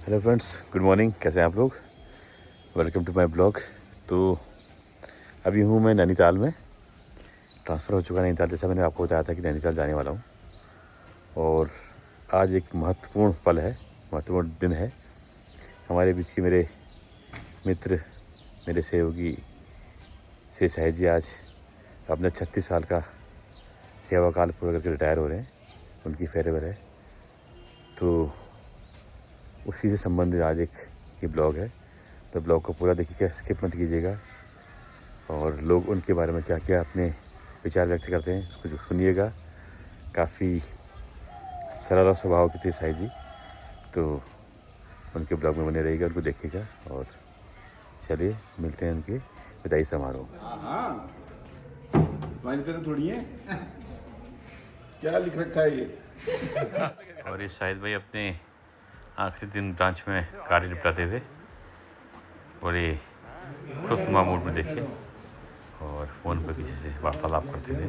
Hello friends, good morning. कैसे हैं आप लोग? Welcome to my blog. तो अभी हूँ मैं नैनीताल में। ट्रांसफ़र हो चुका नैनीताल, जैसा मैंने आपको बताया था कि नैनीताल जाने वाला हूँ। और आज एक महत्वपूर्ण पल है, महत्वपूर्ण दिन है। हमारे बीच के मेरे मित्र, मेरे सहयोगी श्री शाहिद जी आज अपने 36 साल का सेवा काल पूरा करके रिटायर हो रहे हैं। उनकी फेयरवेल है, तो उसी से संबंधित आज एक ये ब्लॉग है। तो ब्लॉग को पूरा देखिएगा, स्किप मत कीजिएगा। और लोग उनके बारे में क्या क्या अपने विचार व्यक्त करते हैं उसको जो सुनिएगा। काफ़ी सरल स्वभाव के थे साई जी, तो उनके ब्लॉग में बने रहिएगा, उनको देखिएगा। और चलिए मिलते हैं उनके विदाई समारोह में। हाँ, तुम्हारी तरह थोड़ी है। क्या लिख रखा है ये? और ये शाहिद भाई अपने आखिरी दिन ब्रांच में कार्य निपटाते हुए बड़े खुशनुमा मूड में देखे, और फ़ोन पर किसी से वार्तालाप करते हुए।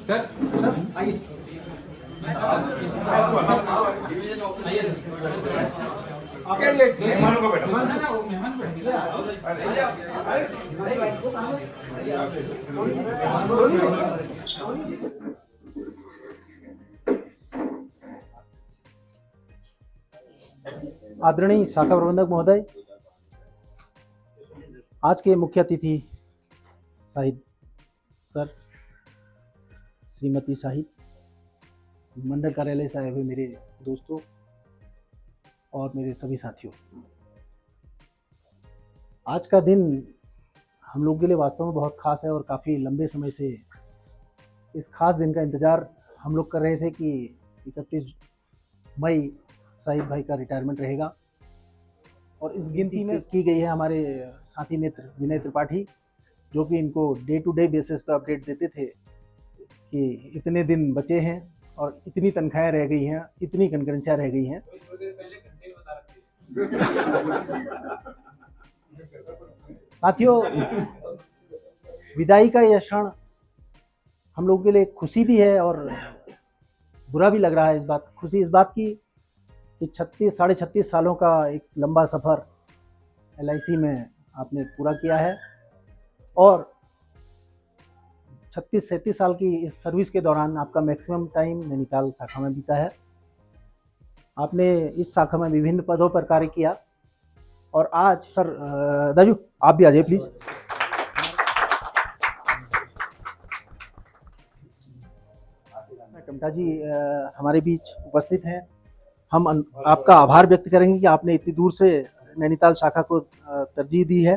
सर आइए मेहमानों को बैठा आदरणीय शाखा प्रबंधक महोदय, आज के मुख्य अतिथि शाहिद सर, श्रीमती शाहिद, मंडल कार्यालय से आए हुए मेरे दोस्तों और मेरे सभी साथियों, आज का दिन हम लोग के लिए वास्तव में बहुत खास है और काफ़ी लंबे समय से इस खास दिन का इंतज़ार हम लोग कर रहे थे कि 31 मई शाहिद भाई का रिटायरमेंट रहेगा। और इस गिनती में की गई है हमारे साथी मित्र विनय त्रिपाठी, जो कि इनको डे टू डे बेसिस पर अपडेट देते थे कि इतने दिन बचे हैं और इतनी तनख्वाहें रह गई हैं, इतनी कंकरेंसियाँ रह गई हैं। साथियों, विदाई का यह क्षण हम लोगों के लिए खुशी भी है और बुरा भी लग रहा है। खुशी इस बात की कि 36 सालों का एक लंबा सफ़र LIC में आपने पूरा किया है और 36-37 साल की इस सर्विस के दौरान आपका मैक्सिमम टाइम नैनीताल शाखा में बीता है। आपने इस शाखा में विभिन्न पदों पर कार्य किया और आज सर दाजू आप भी आ जाइए प्लीज़। टमटा जी हमारे बीच उपस्थित हैं। हम आपका आभार व्यक्त करेंगे कि आपने इतनी दूर से नैनीताल शाखा को तरजीह दी है।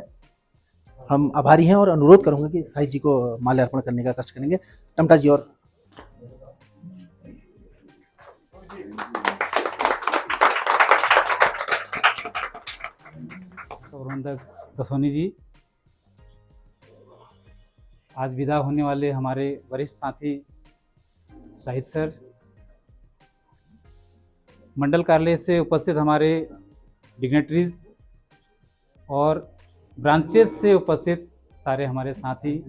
हम आभारी हैं और अनुरोध करूंगा कि शाहिद जी को माल्यार्पण करने का कष्ट करेंगे। टमटा जी और प्रबंधक कसोनी जी, आज विदा होने वाले हमारे वरिष्ठ साथी शाहिद सर, मंडल कार्यालय से उपस्थित हमारे डिग्नेटरीज और ब्रांचेस से उपस्थित सारे हमारे साथी,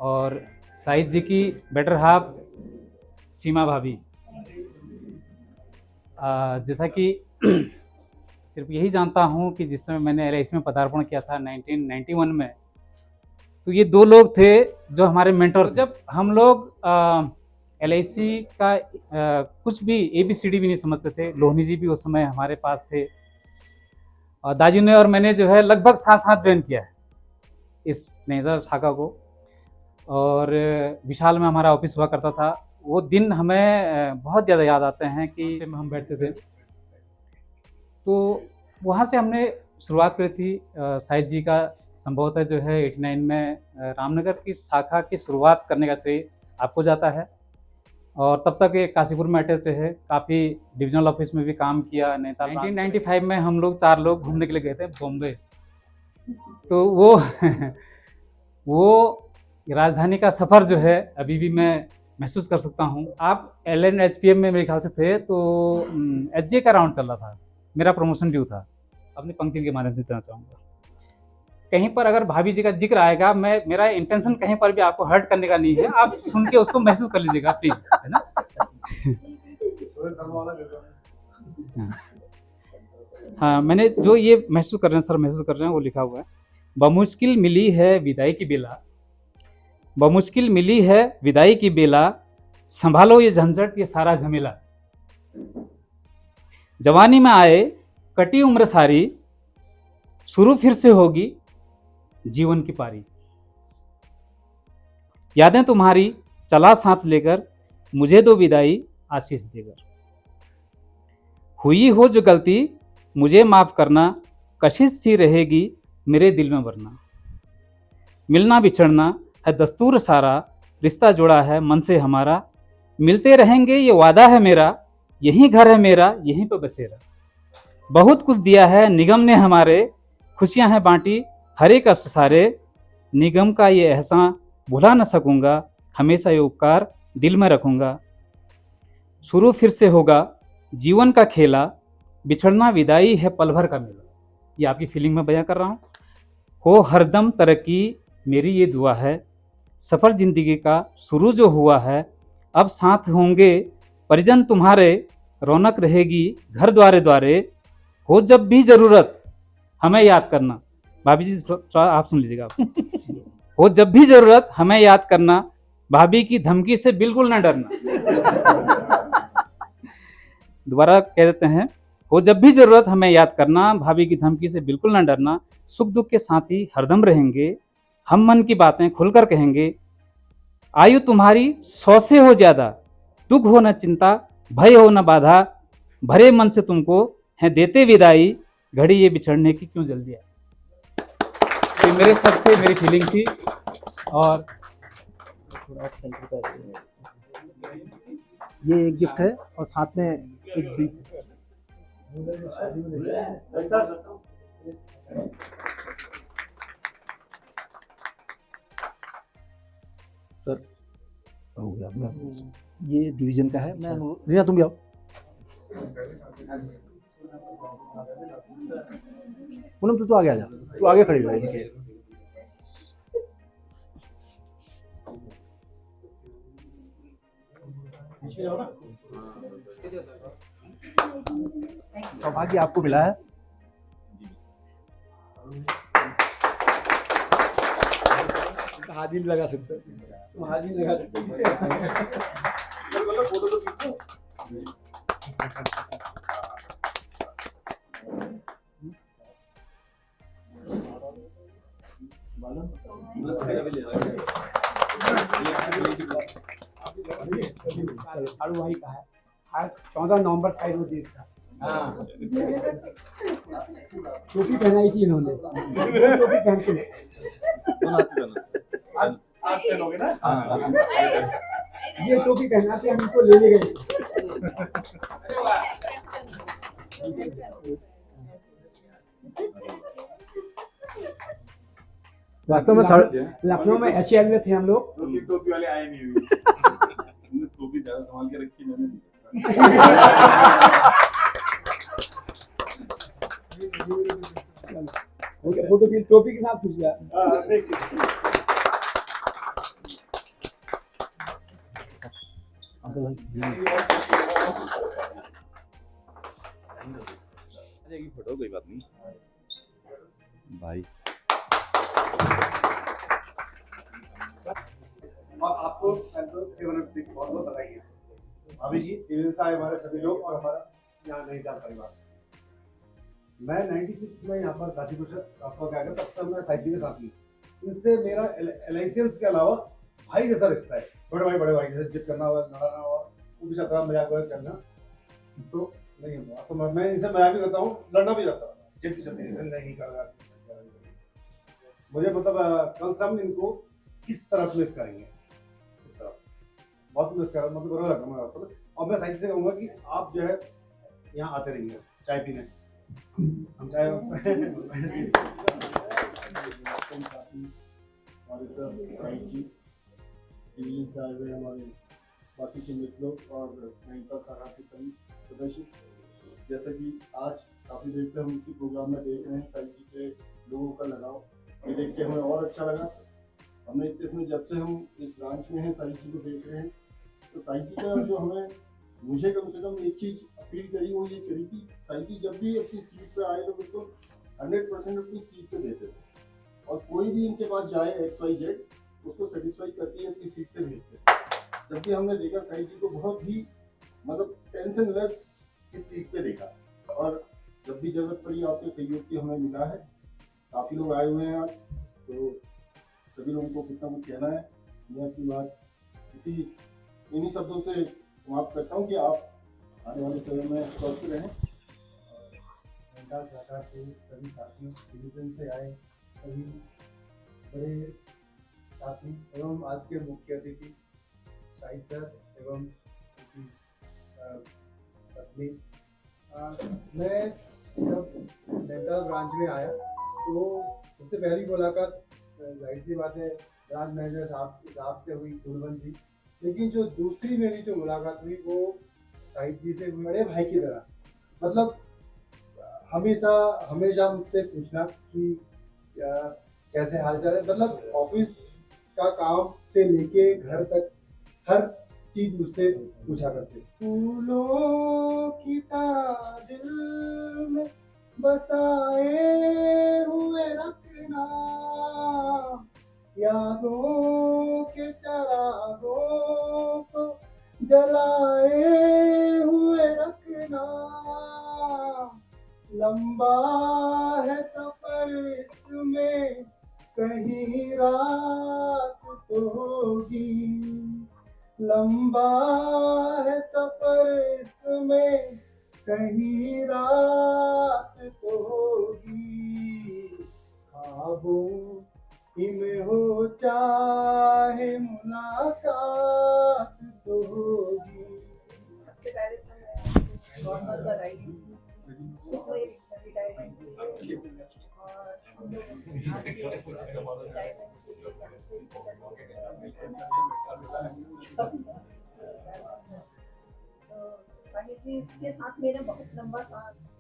और शाहिद जी की बेटर हाफ सीमा भाभी। जैसा कि सिर्फ यही जानता हूँ कि जिस समय मैंने LIC में पदार्पण किया था 1991 में, तो ये दो लोग थे जो हमारे मेंटर। जब हम लोग LIC का कुछ भी ABCD भी नहीं समझते थे, लोहनी जी भी उस समय हमारे पास थे, और दाजू ने और मैंने जो है लगभग साथ साथ ज्वाइन किया है इस नैनीताल शाखा को। और विशाल में हमारा ऑफिस हुआ करता था। वो दिन हमें बहुत ज़्यादा याद आते हैं कि हम बैठते थे, तो वहाँ से हमने शुरुआत करी थी साहिब जी का संभवतः जो है 89 में रामनगर की शाखा की शुरुआत करने का श्रेय आपको जाता है। और तब तक ये काशीपुर में अटैच रहे, काफ़ी डिविजनल ऑफिस में भी काम किया। नैनीताल 1995 में हम लोग 4 लोग घूमने के लिए गए थे बॉम्बे। तो वो वो राजधानी का सफ़र जो है अभी भी मैं महसूस कर सकता हूँ। आप LNHPM में मेरे ख्याल से थे तो HJ का राउंड चल रहा था, मेरा प्रमोशन ड्यू था। अपनी पंक्ति के माध्यम से कहना चाहूँगा, कहीं पर अगर भाभी जी का जिक्र आएगा, मेरा इंटेंशन कहीं पर भी आपको हर्ट करने का नहीं है, आप सुन के उसको महसूस कर लीजिएगा प्लीज, है ना। हाँ, मैंने जो ये महसूस कर रहे हैं सर, महसूस कर रहे हैं, वो लिखा हुआ है। बमुश्किल मिली है विदाई की बेला, बमुश्किल मिली है विदाई की बेला, संभालो ये झंझट ये सारा झमेला। जवानी में आए कटी उम्र सारी, शुरू फिर से होगी जीवन की पारी। यादें तुम्हारी चला साथ लेकर, मुझे दो विदाई आशीष देकर। हुई हो जो गलती मुझे माफ करना, कशिश सी रहेगी मेरे दिल में वरना। मिलना बिछड़ना है दस्तूर सारा, रिश्ता जुड़ा है मन से हमारा। मिलते रहेंगे ये वादा है मेरा, यही घर है मेरा यहीं पे बसेरा। बहुत कुछ दिया है निगम ने हमारे, खुशियां हैं बांटी हर एक कष्ट सारे। निगम का ये एहसान भुला न सकूंगा, हमेशा ये उपकार दिल में रखूंगा। शुरू फिर से होगा जीवन का खेला, बिछड़ना विदाई है पल भर का मेला। ये आपकी फीलिंग में बयां कर रहा हूँ। हो हरदम तरक्की मेरी ये दुआ है, सफ़र जिंदगी का शुरू जो हुआ है। अब साथ होंगे परिजन तुम्हारे, रौनक रहेगी घर द्वारे द्वारे। हो जब भी ज़रूरत हमें याद करना, भाभी जी थोड़ा आप सुन लीजिएगा आप। हो जब भी ज़रूरत हमें याद करना, भाभी की धमकी से बिल्कुल ना डरना। दोबारा कह देते हैं, हो जब भी ज़रूरत हमें याद करना, भाभी की धमकी से बिल्कुल ना डरना। सुख दुख के साथी हरदम रहेंगे, हम मन की बातें खुलकर कहेंगे। आयु तुम्हारी 100 से हो ज़्यादा, दुख हो न चिंता भय हो न बाधा। भरे मन से तुमको है देते विदाई, घड़ी ये बिछड़ने की क्यों जल्दी आई। तो मेरे सब थे, मेरी फीलिंग थी। और ये एक गिफ्ट है और साथ में एक ब्रीफ है। सर हो गया, ये डिवीजन का है। मैं रीना तुम भी आओ। पूनम तू तो आगे आ जा, तू आगे खड़ी हो इनके। सौभाग्य आपको मिला है। हाथ ही लगा सकते हो, हाथ ही लगा सकते साड़ू भाई का है, आज 14 नवंबर साइड में देख था। टोपी पहनाई थी इन्होंने, टोपी पहनते आज पहनोगे ना। ये टोपी पहना के हम इनको लेने गए। वास्तव में लखनऊ में HL में थे हम लोग। टोपी वाले आए नहीं हुए। टोपी ज्यादा संभाल के रखी मैंने। फोटो की टोपी के साथ खींच लिया। फोटो कोई बात नहीं भाई। और आपको बहुत बहुत बधाई है भाभी जी, डिवीजन साहब, हमारे सभी लोग और हमारा यहाँ नैनीताल परिवार। मैं 96 में यहाँ पर काशीपुर से ट्रांसफर कर आया, तब से मैं साहिब जी के साथ ही। इनसे मेरा लाइसेंस के अलावा भाई जैसा रिश्ता है, छोटे भाई बड़े भाई जैसे जिद करना हुआ, लड़ाना हुआ, उनके साथ मजाक वजाक करना तो नहीं होता। मैं इनसे मजाक भी करता हूँ, लड़ना भी रहता हूँ। जितनी शक्ति नहीं करेगा। मुझे मतलब कल से हम इनको किस तरफ मिस करेंगे, इस तरफ बहुत मिस कर मतलब बुरा लगा मुझे वास्तव में। और मैं साइड से कहूँगा कि आप जो है यहाँ आते रहिए चाय पीने, हम चाय हमारे सर साहिब जी दिल्ली से आए हुए हमारे बाकी के मित्रों और नैनीताल शाखा के सभी सदस्य, जैसा कि आज काफ़ी देर से हम इसी प्रोग्राम में देख रहे हैं साहिब जी के लोगों का लगाव, ये देख के हमें और अच्छा लगा। हमने इतने समय जब से हम इस ब्रांच में हैं साहिब जी को देख रहे हैं, तो साहिब जी का जो हमें मुझे कम से कम एक चीज़ अपील करी वो ये करी कि साहिब जी जब भी अपनी सीट पे आए तो बिल्कुल 100% अपनी सीट पे देते थे, और कोई भी इनके पास जाए XYZ उसको सेटिस्फाई करके अपनी सीट से भेजते। जबकि हमने देखा साहिब जी को बहुत ही मतलब टेंशन लेस इस सीट पे देखा, और जब भी जरूरत पड़ी आपके सहयोग की हमें मिला है। काफ़ी लोग आए हुए हैं आज, तो सभी लोगों को कुछ ना कुछ कहना है। मैं अपनी बात इन्हीं शब्दों से समाप्त करता हूँ कि आप आने वाले समय में स्वस्थ रहें। नैनीताल शाखा के सभी साथियों, डिवीजन से आए सभी बड़े साथी एवं आज के मुख्य अतिथि शाहिद सर एवं उनकी पत्नी, मैं जब नैनीताल ब्रांच में आया तो सबसे पहली मुलाकात जाहिर सी बात है ब्रांच मैनेजर साहब से हुई, गुणवंत जी। लेकिन जो दूसरी मेरी जो मुलाकात हुई वो साहिद जी से हुई, बड़े भाई की तरह। मतलब हमेशा मुझसे पूछना कि कैसे हाल चाल है, मतलब ऑफिस का काम से लेके घर तक हर चीज मुझसे पूछा करते। फूलों की तरह दिल में बसाए हुए रखना, यादों के चिरागों को जलाए हुए रखना। लंबा है सफर इसमें कहीं रात तो होगी, लंबा है सफर इसमें कहीं रात तो होगी। ख्वाबों ही में हो चाहे मुलाकात तो होगी। सबसे पहले तो मैं बहुत बहुत बधाई देती हूँ सुपर रिटायरमेंट के लिए, और हम लोग आज के रिटायरमेंट तो साहिब जी के साथ मेरा बहुत लंबा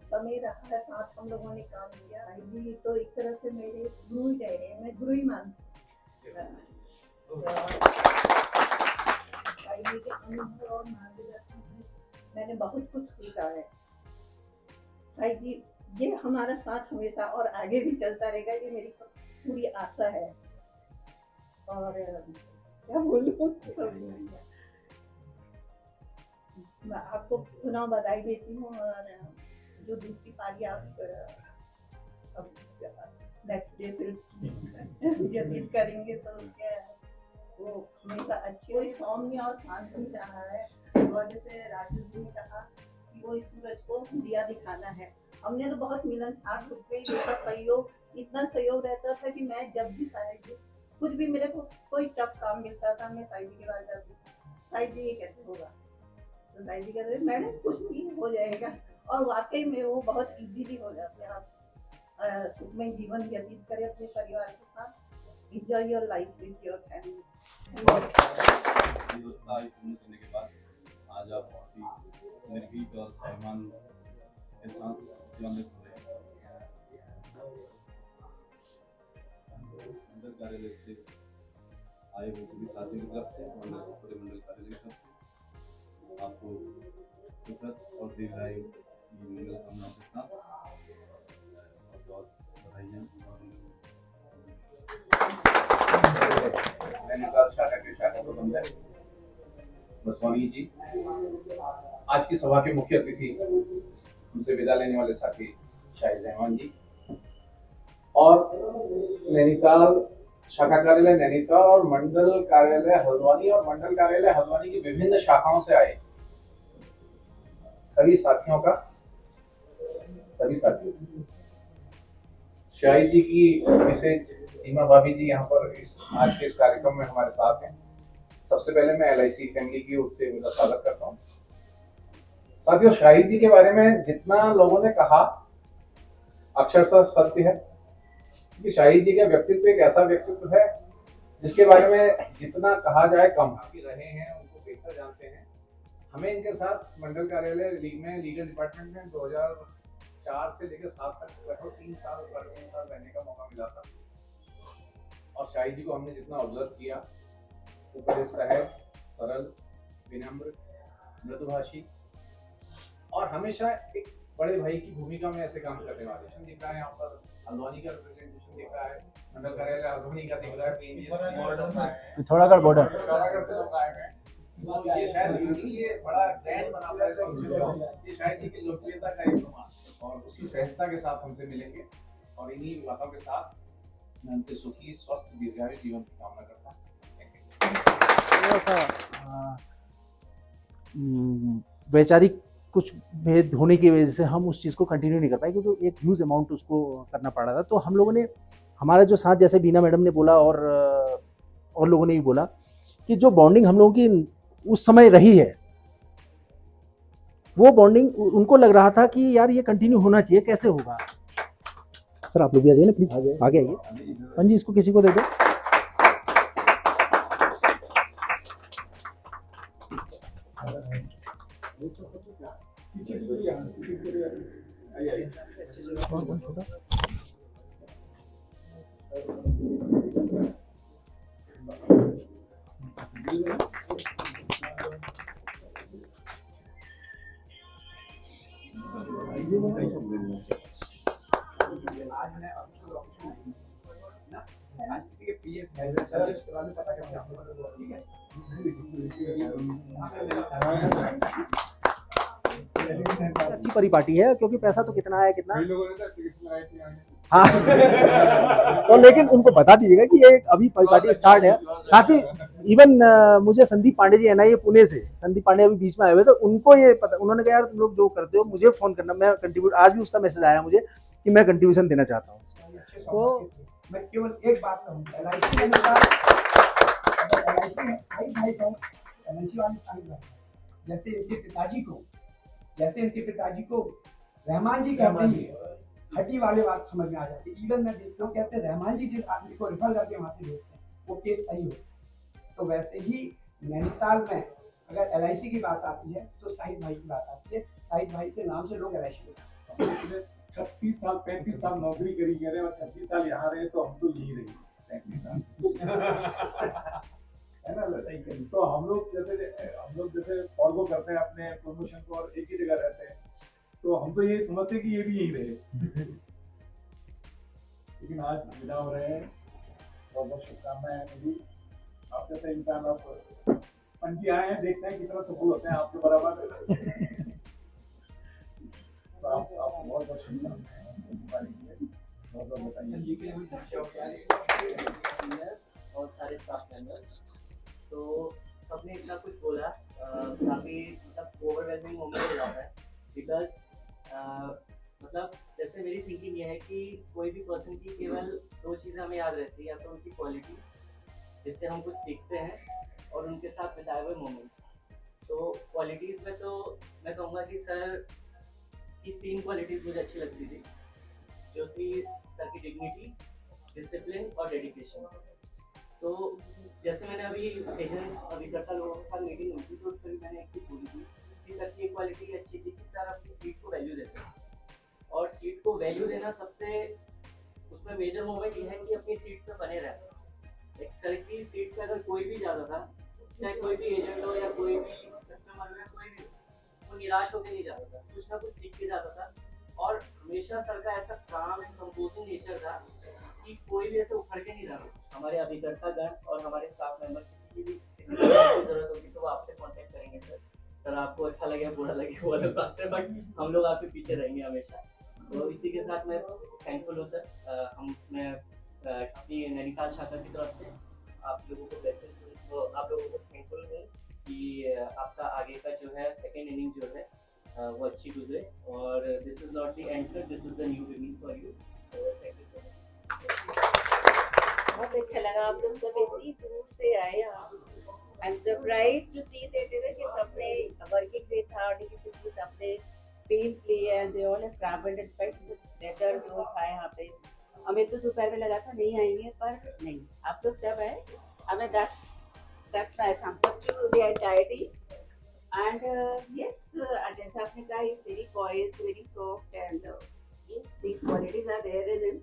समय रहा है, साथ हम लोगों ने काम किया। साहिब जी तो एक तरह से मेरे गुरु ही रहे हैं, मैं गुरु ही मानती हूँ। साहिब जी के अनुभव और मार्गदर्शन से मैंने बहुत कुछ सीखा है। साहिब जी ये हमारा साथ हमेशा और आगे भी चलता रहेगा, ये मेरी पूरी आशा है। और क्या बोलूं, मैं आपको पुनः बधाई देती हूँ। और जो दूसरी पारी आप अब नेक्स्ट डे से व्यतीत करेंगे तो उसके वो हमेशा अच्छी कोई सौम्य और शांत ही रहा है। और जैसे राजू जी ने कहा कि वो इस सूरज को दिया दिखाना है, हमने तो बहुत मिलनसार होकर इतना सहयोग रहता था कि मैं जब भी साहिब जी कुछ भी मेरे को कोई टफ काम मिलता था मैं साहिब जी के पास जाती थी, साहिब जी ये कैसे होगा, तो साहिब जी कहते मैडम कुछ नहीं हो जाएगा। और वाकई में वो बहुत इजीली हो जाते हैं। आप सुखमय जीवन व्यतीत करें अपने परिवार के साथ, enjoy your life with your family. व्यवस्था पूर्ण करने के बाद आज आप बहुत ही निर्भीक और स्वाभिमान के साथ सेवानिवृत्त हो रहे हैं। मंडल कार्यालय से आए हुए सभी साथियों की तरफ से, पूरे मंडल कार्यालय की तरफ से आपको सुखद और दीर्घायु की मंगल कामनाओं के साथ बहुत बधाइयाँ। नैनीताल शाखा के शाखा प्रबंधक बसवानी जी, आज की सभा के मुख्य अतिथि हमसे विदा लेने वाले साथी शाहिद रहमान जी, और नैनीताल शाखा कार्यालय नैनीताल और मंडल कार्यालय हल्द्वानी और मंडल कार्यालय हल्द्वानी की विभिन्न शाखाओं से आए सभी साथियों शाहिद जी की मिसेज सीमा भाभी जी यहाँ पर इस आज के इस कार्यक्रम में हमारे साथ हैं। सबसे पहले मैं LIC फैमिली की ओर से उनका स्वागत करता हूँ। साथियों, शाहिद जी के बारे में जितना लोगों ने कहा अक्षरशः सत्य है कि शाहिद जी का व्यक्तित्व एक ऐसा व्यक्तित्व है जिसके बारे में जितना कहा जाए कम। काफी रहे हैं, उनको बेहतर जानते हैं। हमें इनके साथ मंडल कार्यालय में लीगल डिपार्टमेंट में 2004 से लेकर 7 तक लगभग 3 साल 3.5 साल रहने का मौका मिला था। और शाहिद जी को हमने जितना ऑब्जर्व किया वो बड़े सहज, सरल, विनम्र, मृदुभाषी और हमेशा एक बड़े भाई की भूमिका में ऐसे काम करने वाले दिख रहा है। यहाँ पर हल्द्वानी का रिप्रेजेंटेशन दिख रहा है, मंडल कार्यालय हल्द्वानी का दिख रहा है, पिथौरागढ़ बॉर्डर पिथौरागढ़ से लोग आए हैं। ये शायद इसीलिए बड़ा ग्रैंड बना हुआ है। ये शायद जी की लोकप्रियता का एक प्रमाण और उसी सहजता के साथ हमसे मिलेंगे और इन्हीं बातों के साथ मैं उनके सुखी, स्वस्थ, दीर्घायु जीवन की कामना करता हूँ। थोड़ा सा वैचारिक कुछ भेद होने की वजह से हम उस चीज़ को कंटिन्यू नहीं कर पाए, क्योंकि एक ह्यूज अमाउंट उसको करना पड़ रहा था। तो हम लोगों ने, हमारा जो साथ, जैसे बीना मैडम ने बोला और लोगों ने भी बोला कि जो बॉन्डिंग हम लोगों की उस समय रही है, वो बॉन्डिंग उनको लग रहा था कि यार ये कंटिन्यू होना चाहिए, कैसे होगा। सर आप लोग भी आ जाइए ना प्लीज़, आगे आइए। पंजी इसको किसी को दे दो। अच्छी परिपाटी है, क्योंकि पैसा तो कितना है कितना। हाँ तो लेकिन उनको बता दीजिएगा कि ये अभी परिपाटी स्टार्ट है। साथ ही इवन मुझे संदीप पांडे जी NIA पुणे से, संदीप पांडे अभी बीच में आए हुए, तो उनको ये पता, उन्होंने कहा यार तुम लोग जो करते हो मुझे फोन करना, मैं कंट्रीब्यूट, आज भी उसका मैसेज आया मुझे कि मैं कंट्रीब्यूशन देना चाहता हूँ। तो मैं केवल एक बात कहूँ, जैसे इनके पिताजी को रहमान जी कहते हैं, हड्डी वाले बात समझ में आ जाती है। इवन मैं देखता हूँ, कहते हैं रहमान जी जिस आदमी को रेफर करके वहाँ से भेजते हैं वो केस सही हो। तो वैसे ही नैनीताल में अगर LIC की बात आती है तो शाहिद भाई की बात आती है। शाहिद भाई के नाम से लोग LIC को 36 साल 35 साल नौकरी करी कह रहे हैं और 26 साल यहाँ रहे, तो हम तो यही रहे 35 साल है ना। तो हम लोग जैसे फॉलो करते हैं अपने प्रमोशन को और एक ही जगह रहते हैं, तो हम तो ये समझते हैं कि ये भी यही रहे। लेकिन आज विदा हो रहे हैं, बहुत बहुत शुभकामनाएं मेरी। आप जैसे इंसान, आप पंजी आए हैं, देखते हैं कितना सफल होते हैं आपके बराबर। तो आपको बहुत बहुत शुभकामनाएं, बहुत बहुत बताइए और सारे स्टाफ मेंबर्स। तो सबने इतना कुछ बोला, काफ़ी मतलब ओवरवेलमिंग मोमेंट हो जाता है। बिकॉज मतलब जैसे मेरी थिंकिंग ये है कि कोई भी पर्सन की केवल 2 चीज़ें हमें याद रहती है, या तो उनकी क्वालिटीज़ जिससे हम कुछ सीखते हैं और उनके साथ बिताए हुए मोमेंट्स। तो क्वालिटीज़ में तो मैं कहूँगा कि सर की 3 क्वालिटीज़ मुझे अच्छी लगती थी, जो थी सर की डिग्निटी, डिसिप्लिन और डेडिकेशन। तो जैसे मैंने अभी एजेंट्स अभिकर्ता लोगों के साथ मीटिंग हुई थी, तो उस पर भी मैंने एक चीज़ बोली थी कि सर की एक क्वालिटी अच्छी थी कि सर अपनी सीट को वैल्यू देते हैं। और सीट को वैल्यू देना सबसे उसमें मेजर मोमेंट ये है कि अपनी सीट पे बने रहना। एक सर की सीट पे अगर कोई भी जाता था, चाहे कोई भी एजेंट हो या कोई भी कस्टमर हो या कोई भी हो, वो निराश होकर नहीं जाता था, कुछ ना कुछ सीख के जाता था। और हमेशा सर का ऐसा काम एंड कंपोजिंग नेचर था कि कोई भी ऐसे उखड़ के नहीं रहा। हमारे अभिकर्ता गण और हमारे स्टाफ मेंबर किसी की जरूरत होगी तो वो आपसे कांटेक्ट करेंगे सर आपको अच्छा लगे बुरा लगे वो अलग बात है, बट हम लोग आपके पीछे रहेंगे हमेशा। तो इसी के साथ मैं थैंकफुल हूँ सर। मैं अपनी नैनीताल शाखा की तरफ से आप लोगों को आप लोगों को थैंकफुल हूँ कि आपका आगे का जो है सेकेंड इनिंग जो है वो अच्छी गुजरे। और this is not the end sir, this is the new beginning for you. Thank you so much. बहुत अच्छा लगा आप लोग सब इतनी दूर से आए यहाँ। I am surprise to see that कि सबने वर्किंग डे था लेकिन फिर भी सबने पेन्स लिए and they all have travelled in spite of the weather जो था यहाँ पे। हमें तो दोपहर में लगा था नहीं आएंगे पर नहीं, आप लोग सब आए। हमें that's my thumbs up to the entire team. And yes, जैसा आपने कहा, he's very poised, very soft, and yes, these qualities are there in him.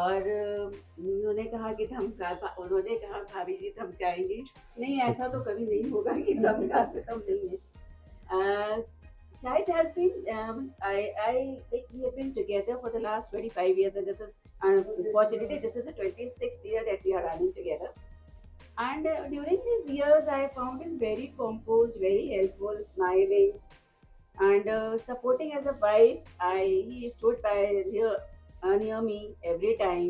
और उन्होंने कहा कि उन्होंने कहा भाभी जी धमकाएंगे, नहीं ऐसा तो कभी नहीं होगा कि धमकाते तो नहीं है। Shahid has been, we have been together for the last 25 years, and this is, unfortunately, this is the 26th year that we are running together. And during these years, I found him very composed, very helpful, smiling, and supporting as a wife. He stood by near me every time,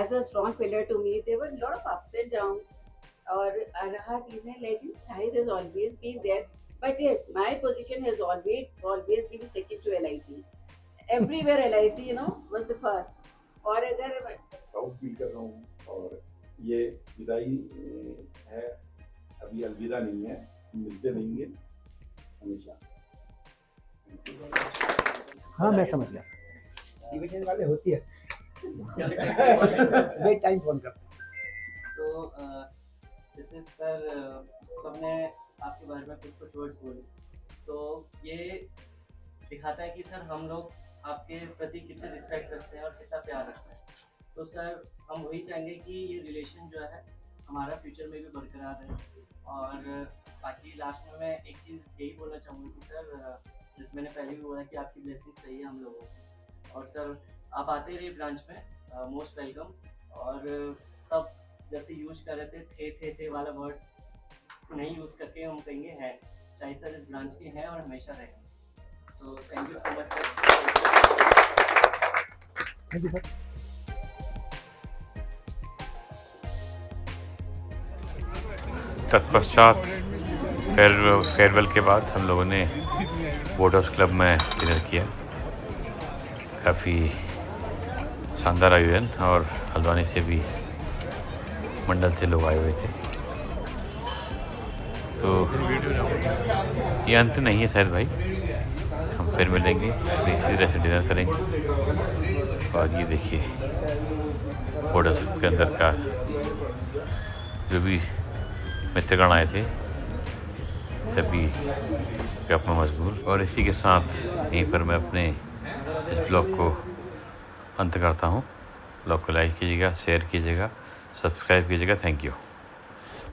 as a strong pillar to me. There were a lot of ups and downs, और रहा चीजें, लेकिन Shahid has always been there. But yes, my position has always been second to LIC. Everywhere LIC, was the first. और अगर proud feel कर रहा हूँ, और ये विदाई है, अभी अलविदा नहीं है, मिलते रहेंगे हमेशा। हाँ, मैं समझ गया। डिवीजन वाले होती है वे टाइम फोन करते। तो जैसे सर सबने आपके बारे में कुछ वर्ड्स बोले, तो ये दिखाता है कि सर हम लोग आपके प्रति कितने रिस्पेक्ट करते हैं और कितना प्यार रखते हैं। तो सर हम वही चाहेंगे कि ये रिलेशन जो है हमारा फ्यूचर में भी बरकरार रहे। और बाकी लास्ट में मैं एक चीज़ यही बोलना चाहूँगा कि सर, जैसे मैंने पहले भी बोला कि आपकी ब्लेसिंग्स चाहिए हम लोगों को, और सर आप आते रहिए ब्रांच में, मोस्ट वेलकम। और सब जैसे यूज कर रहे थे वाला वर्ड नहीं यूज़ करके हम कहेंगे हैं। शाहिद सर इस ब्रांच के हैं और हमेशा रहेंगे। तो thank you so much sir. Thank you sir. तत्पश्चात फेयरवेल के बाद हम लोगों ने बोट हाउस क्लब में डिनर किया। काफ़ी शानदार आयोजन, और हल्द्वानी से भी मंडल से लोग आए हुए थे। तो ये अंत नहीं है शायद भाई, हम फिर मिलेंगे, इसी तरह से डिनर करेंगे। और ये देखिए बोट हाउस के अंदर का जो भी मित्रगण आए थे, सभी का अपना मजबूर। और इसी के साथ यहीं पर मैं अपने इस ब्लॉग को अंत करता हूँ। ब्लॉग को लाइक कीजिएगा, शेयर कीजिएगा, सब्सक्राइब कीजिएगा। Thank you.